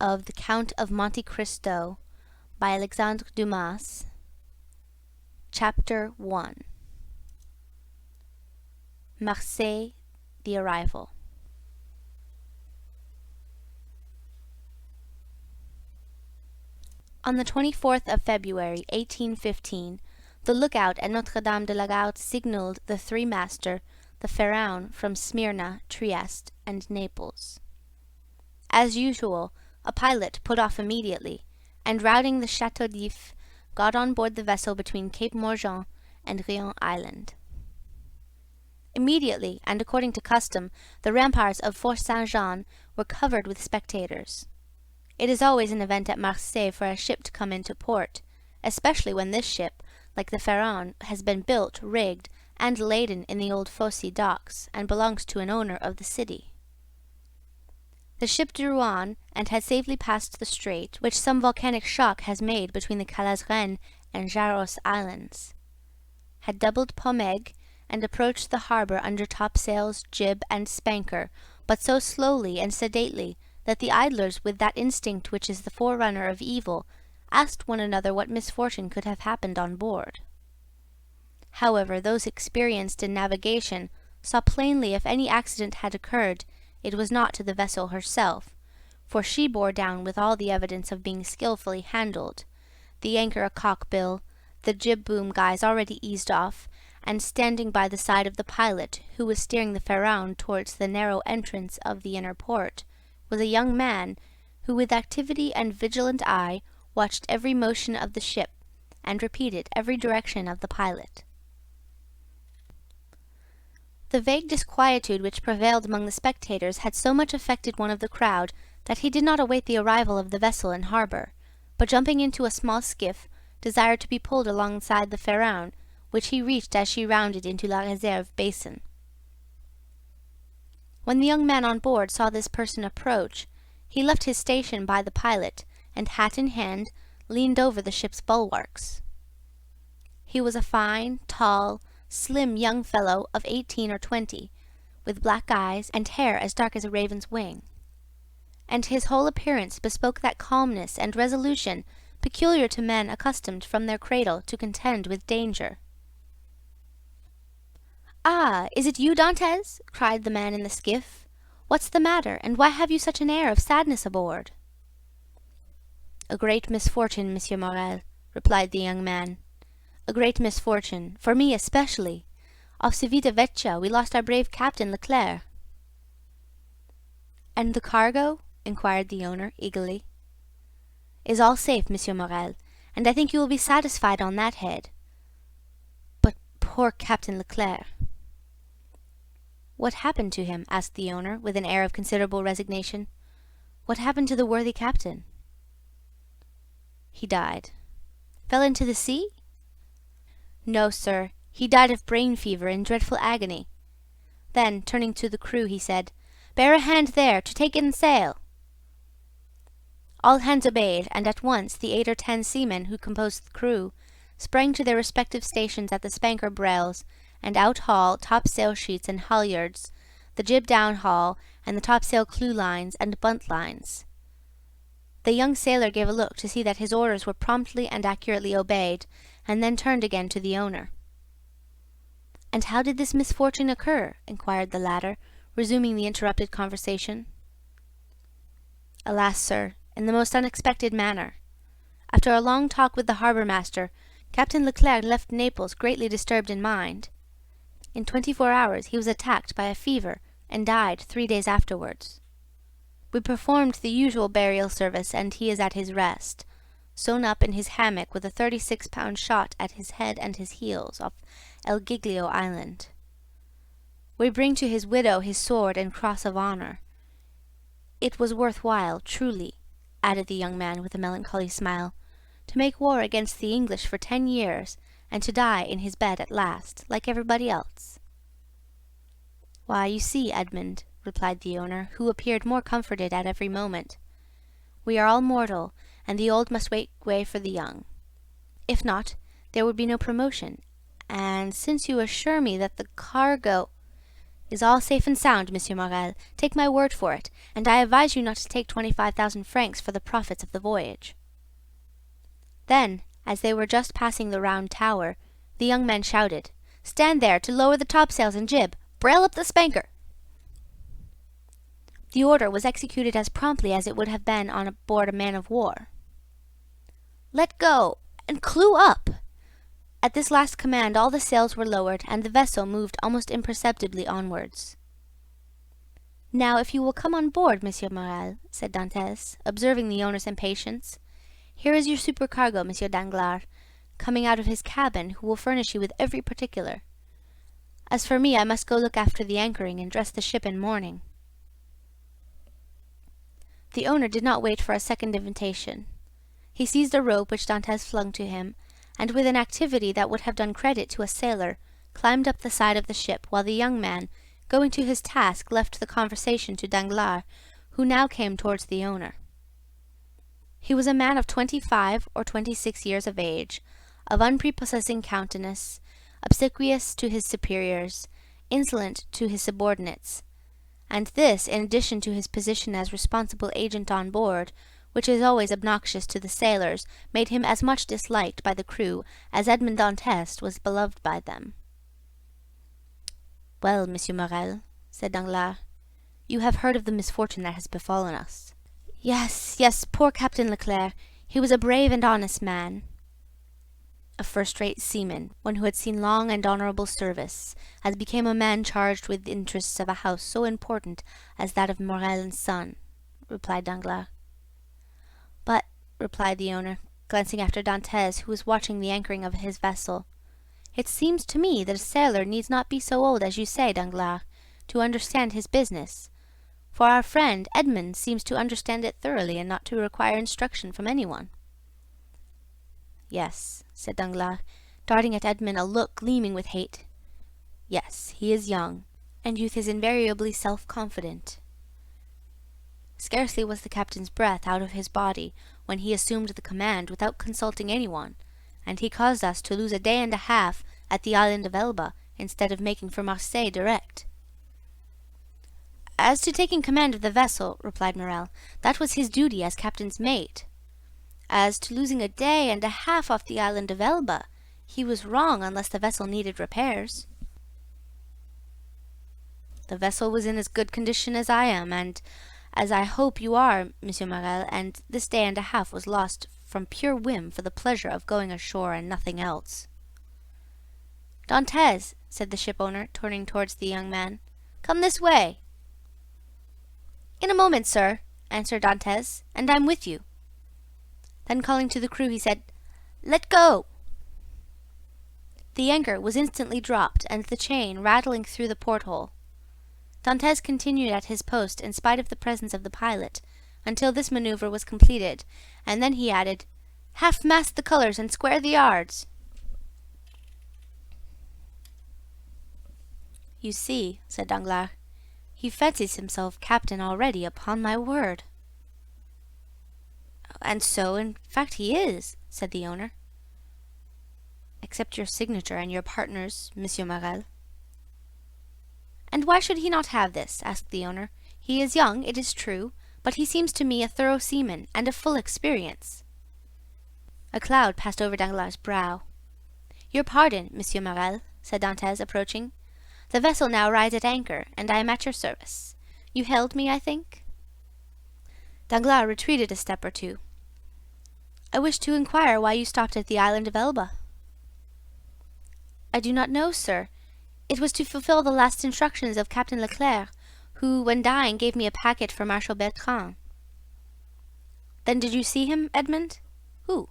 of the Count of Monte Cristo by Alexandre Dumas. Chapter 1. Marseille, the arrival. On the 24th of February, 1815, the lookout at Notre-Dame de la Garde signaled the three-master, the Pharaon, from Smyrna, Trieste, and Naples. As usual, a pilot put off immediately, and routing the Château d'If, got on board the vessel between Cape Morgan and Rion Island. Immediately, and according to custom, the ramparts of Fort Saint-Jean were covered with spectators. It is always an event at Marseille for a ship to come into port, especially when this ship, like the Pharaon, has been built, rigged, and laden in the old Fosse docks, and belongs to an owner of the city. The ship drew on, and had safely passed the strait which some volcanic shock has made between the Calazren and Jaros Islands, had doubled Pomègue, and approached the harbour under topsails, jib, and spanker, but so slowly and sedately that the idlers, with that instinct which is the forerunner of evil, asked one another what misfortune could have happened on board. However, those experienced in navigation saw plainly if any accident had occurred, it was not to the vessel herself, for she bore down with all the evidence of being skilfully handled, the anchor a cock-bill, the jib-boom guys already eased off, and standing by the side of the pilot, who was steering the Pharaon towards the narrow entrance of the inner port, was a young man, who with activity and vigilant eye watched every motion of the ship, and repeated every direction of the pilot. The vague disquietude which prevailed among the spectators had so much affected one of the crowd that he did not await the arrival of the vessel in harbour, but jumping into a small skiff, desired to be pulled alongside the Pharaon, which he reached as she rounded into La Réserve basin. When the young man on board saw this person approach, he left his station by the pilot, and hat in hand, leaned over the ship's bulwarks. He was a fine, tall, slim young fellow of 18 or 20, with black eyes and hair as dark as a raven's wing, and his whole appearance bespoke that calmness and resolution peculiar to men accustomed from their cradle to contend with danger. "Ah, is it you, Dantès?" cried the man in the skiff. "What's the matter, and why have you such an air of sadness aboard?" "A great misfortune, Monsieur Morel," replied the young man. "A great misfortune, for me especially. Off Civita-Vecchia we lost our brave captain Leclerc." "And the cargo?" inquired the owner, eagerly. "Is all safe, Monsieur Morel, and I think you will be satisfied on that head. But poor Captain Leclerc!" "What happened to him?" asked the owner, with an air of considerable resignation. "What happened to the worthy captain?" "He died." "Fell into the sea?" "No, sir, he died of brain fever in dreadful agony." Then, turning to the crew, he said, "Bear a hand there, to take in sail." All hands obeyed, and at once the 8 or 10 seamen who composed the crew sprang to their respective stations at the spanker brails, and out-haul topsail sheets and halyards, the jib down-haul, and the topsail clew-lines and bunt-lines. The young sailor gave a look to see that his orders were promptly and accurately obeyed, and then turned again to the owner. "And how did this misfortune occur?" inquired the latter, resuming the interrupted conversation. "Alas, sir, in the most unexpected manner. After a long talk with the harbour-master, Captain Leclerc left Naples greatly disturbed in mind. In 24 hours he was attacked by a fever, and died 3 days afterwards. We performed the usual burial service, and he is at his rest, sewn up in his hammock with a 36-pound shot at his head and his heels, off El Giglio Island. We bring to his widow his sword and cross of honour. It was worth while, truly," added the young man with a melancholy smile, "to make war against the English for 10 years, and to die in his bed at last, like everybody else." "Why, you see, Edmund," replied the owner, who appeared more comforted at every moment, "we are all mortal, and the old must make way for the young. If not, there would be no promotion, and since you assure me that the cargo—" is all safe and sound, Monsieur Morel. Take my word for it, and I advise you not to take 25,000 francs for the profits of the voyage." Then, as they were just passing the round tower, the young men shouted, "Stand there, to lower the topsails and jib! Brail up the spanker!" The order was executed as promptly as it would have been on board a man-of-war. "Let go, and clew up!" At this last command all the sails were lowered, and the vessel moved almost imperceptibly onwards. "Now, if you will come on board, Monsieur Morel," said Dantès, observing the owner's impatience, "here is your supercargo, Monsieur Danglars, coming out of his cabin, who will furnish you with every particular. As for me, I must go look after the anchoring and dress the ship in mourning." The owner did not wait for a second invitation. He seized a rope which Dantès flung to him, and with an activity that would have done credit to a sailor, climbed up the side of the ship, while the young man, going to his task, left the conversation to Danglars, who now came towards the owner. He was a man of 25 or 26 years of age, of unprepossessing countenance, obsequious to his superiors, insolent to his subordinates, and this, in addition to his position as responsible agent on board, which is always obnoxious to the sailors, made him as much disliked by the crew as Edmond Dantès was beloved by them. "Well, Monsieur Morel," said Danglars, "you have heard of the misfortune that has befallen us." Yes, poor Captain Leclerc. He was a brave and honest man, a first-rate seaman, one who had seen long and honorable service, as became a man charged with the interests of a house so important as that of Morel and Son," replied Danglars. "But," replied the owner, glancing after Dantès, who was watching the anchoring of his vessel, "it seems to me that a sailor needs not be so old as you say, Danglars, to understand his business, for our friend Edmond seems to understand it thoroughly and not to require instruction from anyone." "Yes," said Danglars, darting at Edmond a look gleaming with hate. "Yes, he is young, and youth is invariably self-confident." Scarcely was the captain's breath out of his body when he assumed the command without consulting anyone, and he caused us to lose a day and a half at the island of Elba instead of making for Marseille direct. "As to taking command of the vessel," replied Morel, "that was his duty as captain's mate. As to losing a day and a half off the island of Elba, he was wrong unless the vessel needed repairs." "The vessel was in as good condition as I am, and as I hope you are, Monsieur Morel, and this day and a half was lost from pure whim for the pleasure of going ashore and nothing else." "Dantès," said the ship-owner, turning towards the young man, "come this way." "In a moment, sir," answered Dantès, "and I'm with you." Then calling to the crew, he said, "Let go!" The anchor was instantly dropped, and the chain rattling through the porthole. Dantès continued at his post in spite of the presence of the pilot, until this maneuver was completed, and then he added, "Half-mast the colors and square the yards." "You see," said Danglars, "he fancies himself captain already, upon my word." "And so, in fact, he is," said the owner. "Except your signature and your partner's, Monsieur Morel." "And why should he not have this?" asked the owner. "He is young, it is true, but he seems to me a thorough seaman, and of full experience." A cloud passed over Danglars' brow. "Your pardon, Monsieur Morel," said Dantès, approaching. "The vessel now rides at anchor, and I am at your service. You hailed me, I think?" Danglars retreated a step or two. "I wish to inquire why you stopped at the island of Elba." "I do not know, sir. It was to fulfill the last instructions of Captain Leclerc, who, when dying, gave me a packet for Marshal Bertrand." "Then did you see him, Edmond?" "Who?"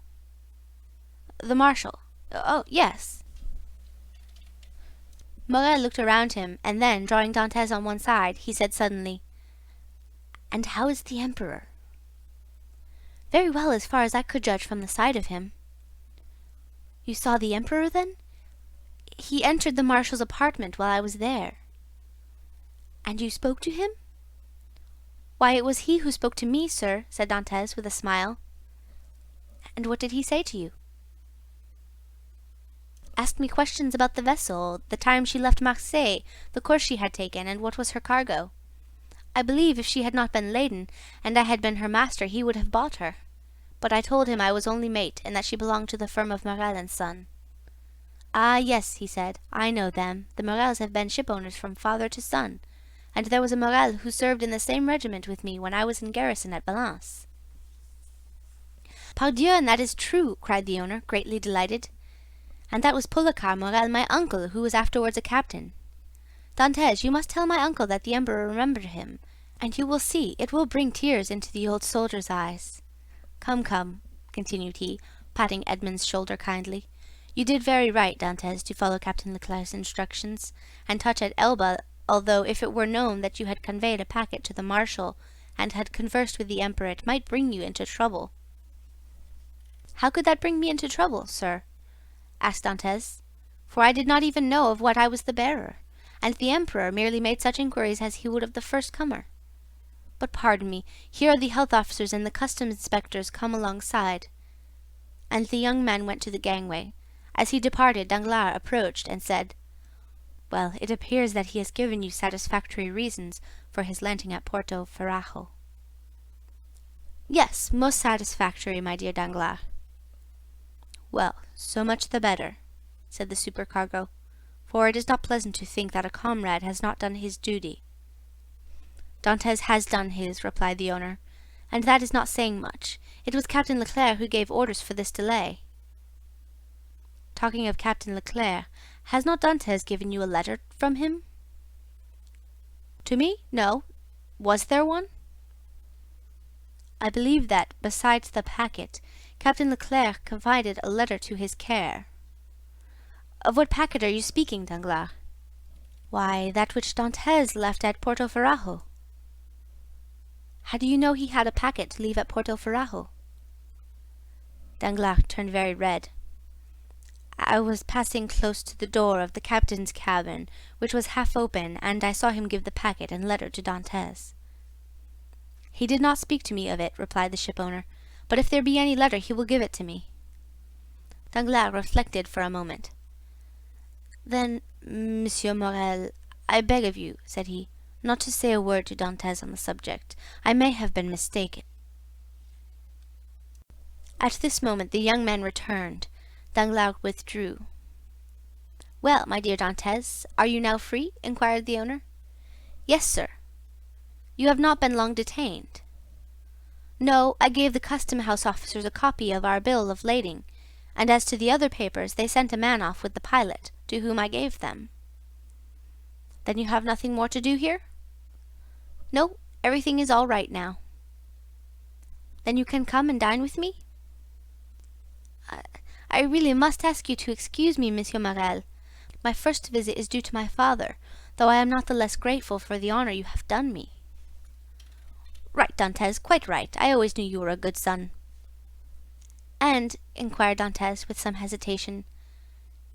"The marshal." "Oh, yes." Morel looked around him, and then, drawing Dantès on one side, he said suddenly, "And how is the emperor?" "Very well, as far as I could judge from the sight of him." "You saw the emperor, then?" "He entered the marshal's apartment while I was there." "And you spoke to him?" "Why, it was he who spoke to me, sir," said Dantès with a smile. "And what did he say to you?" Asked me questions about the vessel, the time she left Marseille, the course she had taken, and what was her cargo. I believe if she had not been laden, and I had been her master, he would have bought her. But I told him I was only mate, and that she belonged to the firm of Morel and Son. Ah, yes, he said, I know them. The Morels have been shipowners from father to son, and there was a Morel who served in the same regiment with me when I was in garrison at Valence. Pardieu, and that is true, cried the owner, greatly delighted. And that was Policar Morel, my uncle, who was afterwards a captain. Dantès, you must tell my uncle that the Emperor remembered him, and you will see it will bring tears into the old soldier's eyes. Come, come, continued he, patting Edmund's shoulder kindly. You did very right, Dantès, to follow Captain Leclerc's instructions, and touch at Elba, although if it were known that you had conveyed a packet to the Marshal, and had conversed with the Emperor, it might bring you into trouble. How could that bring me into trouble, sir? Asked Dantès, for I did not even know of what I was the bearer, and the Emperor merely made such inquiries as he would of the first comer. But pardon me, here are the health officers and the customs inspectors come alongside. And the young man went to the gangway. As he departed, Danglars approached and said, Well, it appears that he has given you satisfactory reasons for his landing at Porto Ferrajo. Yes, most satisfactory, my dear Danglars. Well, so much the better, said the supercargo, for it is not pleasant to think that a comrade has not done his duty. Dantès has done his, replied the owner, and that is not saying much. It was Captain Leclerc who gave orders for this delay. Talking of Captain Leclerc, has not Dantès given you a letter from him? To me? No. Was there one? I believe that, besides the packet, Captain Leclerc confided a letter to his care. Of what packet are you speaking, Danglars? Why, that which Dantès left at Porto Ferrajo. How do you know he had a packet to leave at Porto Ferrajo? Danglars turned very red. I was passing close to the door of the captain's cabin, which was half open, and I saw him give the packet and letter to Dantès. He did not speak to me of it, replied the shipowner, but if there be any letter, he will give it to me. Danglars reflected for a moment. Then, Monsieur Morel, I beg of you, said he, not to say a word to Dantès on the subject. I may have been mistaken. At this moment the young man returned. Danglars withdrew. Well, my dear Dantès, are you now free? inquired the owner. Yes, sir. You have not been long detained. No, I gave the custom-house officers a copy of our bill of lading, and as to the other papers, they sent a man off with the pilot, to whom I gave them. Then you have nothing more to do here? No, everything is all right now. Then you can come and dine with me? I really must ask you to excuse me, Monsieur Morel. My first visit is due to my father, though I am not the less grateful for the honor you have done me. Right, Dantès, quite right. I always knew you were a good son. And, inquired Dantès with some hesitation,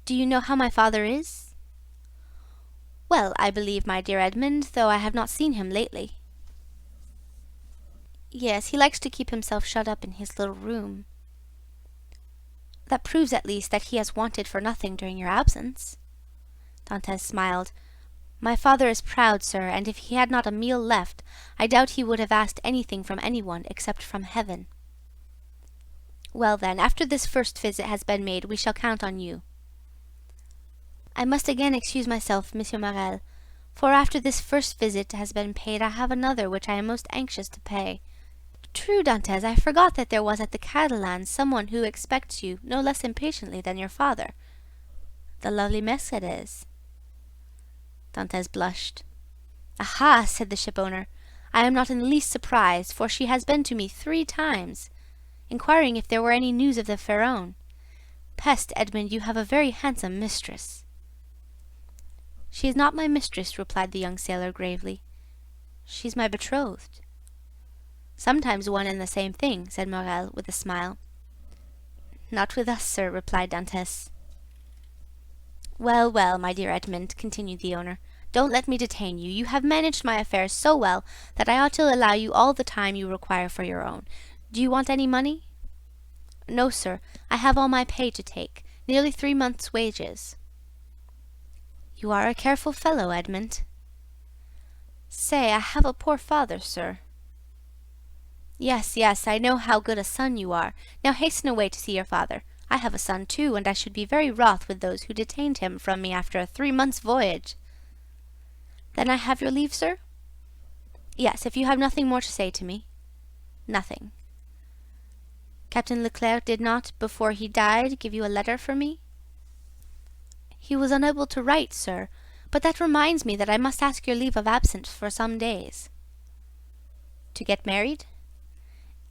do you know how my father is? Well, I believe, my dear Edmund, though I have not seen him lately. Yes, he likes to keep himself shut up in his little room. That proves at least that he has wanted for nothing during your absence. Dantès smiled. My father is proud, sir, and if he had not a meal left, I doubt he would have asked anything from anyone except from heaven. Well then, after this first visit has been made, we shall count on you. I must again excuse myself, Monsieur Morel, for after this first visit has been paid, I have another which I am most anxious to pay. True, Dantès, I forgot that there was at the Catalans someone who expects you no less impatiently than your father. The lovely Mercédès. Dantès blushed. Aha, said the shipowner, I am not in the least surprised, for she has been to me 3 times, inquiring if there were any news of the Pharaon. Peste, Edmund, you have a very handsome mistress. She is not my mistress, replied the young sailor gravely. She is my betrothed. Sometimes one and the same thing, said Morel with a smile. Not with us, sir, replied Dantès. Well, well, my dear Edmund, continued the owner, don't let me detain you. You have managed my affairs so well that I ought to allow you all the time you require for your own. Do you want any money? No, sir, I have all my pay to take. Nearly 3 months' wages." "You are a careful fellow, Edmund." "Say, I have a poor father, sir." "Yes, yes, I know how good a son you are. Now hasten away to see your father. I have a son too, and I should be very wroth with those who detained him from me after a 3 months' voyage." "Then I have your leave, sir?" "Yes, if you have nothing more to say to me." "Nothing." "Captain Leclerc did not, before he died, give you a letter for me?" "He was unable to write, sir. But that reminds me that I must ask your leave of absence for some days." "To get married?"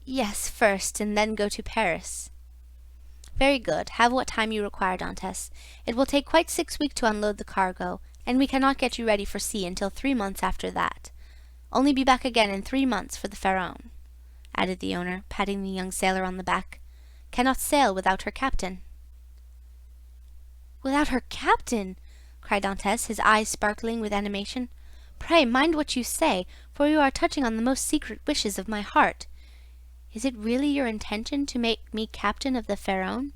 "Yes, first, and then go to Paris." "Very good. Have what time you require, Dantès. It will take quite 6 weeks to unload the cargo, and we cannot get you ready for sea until 3 months after that. Only be back again in 3 months for the Pharaon," added the owner, patting the young sailor on the back. "Cannot sail without her captain." "Without her captain!" cried Dantès, his eyes sparkling with animation. "Pray mind what you say, for you are touching on the most secret wishes of my heart. Is it really your intention to make me captain of the Pharaon?"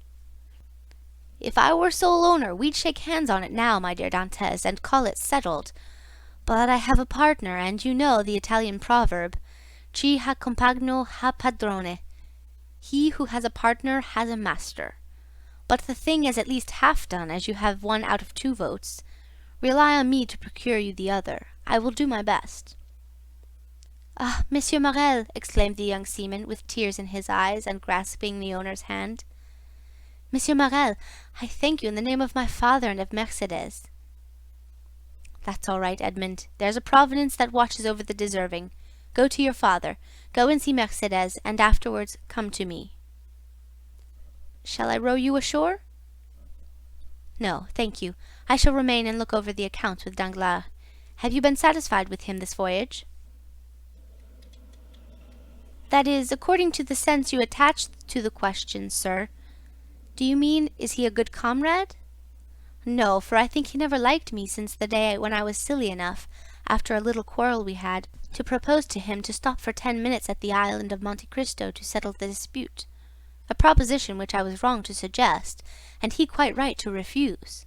"If I were sole owner, we'd shake hands on it now, my dear Dantès, and call it settled. But I have a partner, and you know the Italian proverb, chi ha compagno ha padrone. He who has a partner has a master. But the thing is at least half done, as you have 1 out of 2 votes. Rely on me to procure you the other. I will do my best." "Ah, Monsieur Morel!" exclaimed the young seaman, with tears in his eyes, and grasping the owner's hand. "Monsieur Morel, I thank you in the name of my father and of Mercédès." "That's all right, Edmund. There's a Providence that watches over the deserving. Go to your father. Go and see Mercédès, and afterwards come to me." "Shall I row you ashore?" "No, thank you. I shall remain and look over the accounts with Danglars. Have you been satisfied with him this voyage?" "That is, according to the sense you attach to the question, sir. Do you mean, is he a good comrade?" "No, for I think he never liked me since the day when I was silly enough, after a little quarrel we had, to propose to him to stop for 10 minutes at the island of Monte Cristo to settle the dispute, a proposition which I was wrong to suggest, and he quite right to refuse.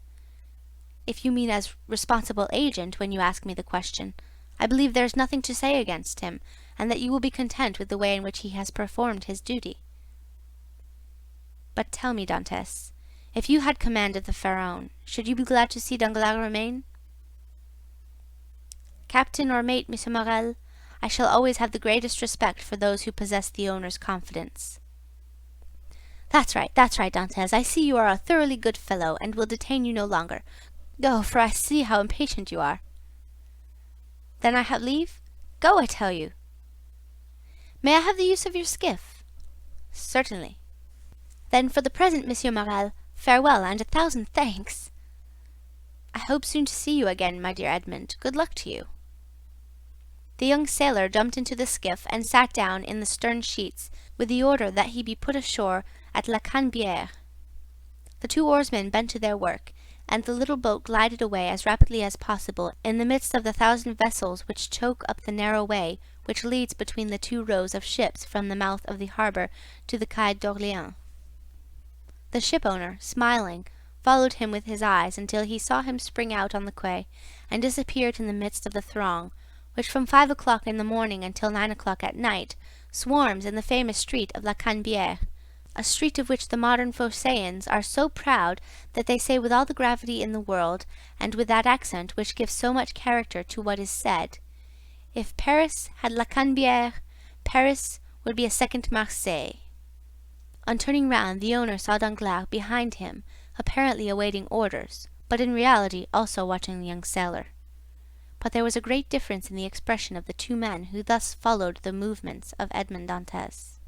If you mean as responsible agent when you ask me the question, I believe there is nothing to say against him, and that you will be content with the way in which he has performed his duty. But tell me, Dantès, if you had command of the Pharaon, should you be glad to see Danglars remain?" "Captain or mate, Monsieur Morel, I shall always have the greatest respect for those who possess the owner's confidence." That's right, Dantès. I see you are a thoroughly good fellow, and will detain you no longer. Go, for I see how impatient you are." "Then I have leave? Go, I tell you." "May I have the use of your skiff?" "Certainly." "Then for the present, Monsieur Morel, farewell, and 1,000 thanks." "I hope soon to see you again, my dear Edmund. Good luck to you." The young sailor jumped into the skiff and sat down in the stern sheets, with the order that he be put ashore at La Canebière. The 2 oarsmen bent to their work, and the little boat glided away as rapidly as possible in the midst of the 1,000 vessels which choke up the narrow way which leads between the 2 rows of ships from the mouth of the harbor to the quai d'Orléans. The ship-owner, smiling, followed him with his eyes until he saw him spring out on the quay and disappear in the midst of the throng, which from 5 o'clock in the morning until 9 o'clock at night swarms in the famous street of La Canebière, a street of which the modern Phocéens are so proud that they say with all the gravity in the world, and with that accent which gives so much character to what is said, "If Paris had La Canebière, Paris would be a second Marseille." On turning round, the owner saw Danglars behind him, apparently awaiting orders, but in reality also watching the young sailor. But there was a great difference in the expression of the 2 men who thus followed the movements of Edmond Dantès.